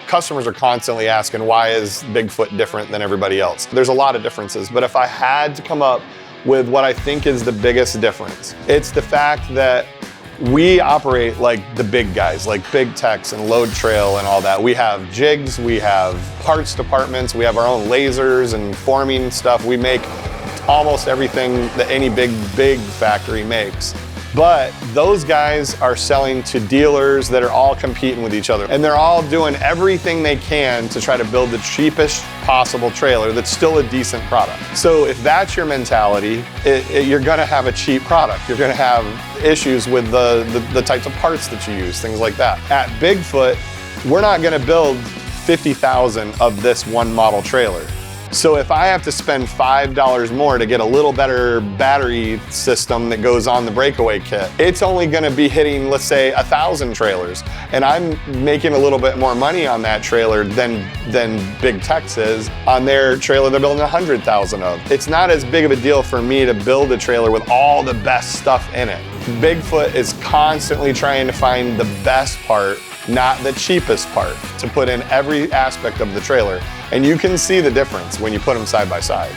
Customers are constantly asking, why is Bigfoot different than everybody else? There's a lot of differences, but if I had to come up with what I think is the biggest difference, it's the fact that we operate like the big guys, like Big Tex and Load Trail and all that. We have jigs, we have parts departments, we have our own lasers and forming stuff. We make almost everything that any big factory makes. But those guys are selling to dealers that are all competing with each other. And they're all doing everything they can to try to build the cheapest possible trailer that's still a decent product. So if that's your mentality, you're gonna have a cheap product. You're gonna have issues with the types of parts that you use, things like that. At Bigfoot, we're not gonna build 50,000 of this one model trailer. So if I have to spend $5 more to get a little better battery system that goes on the breakaway kit, it's only gonna be hitting, let's say, 1,000 trailers. And I'm making a little bit more money on that trailer than Big Tex is on their trailer they're building 100,000 of. It's not as big of a deal for me to build a trailer with all the best stuff in it. Bigfoot is constantly trying to find the best part, not the cheapest part, to put in every aspect of the trailer. And you can see the difference when you put them side by side.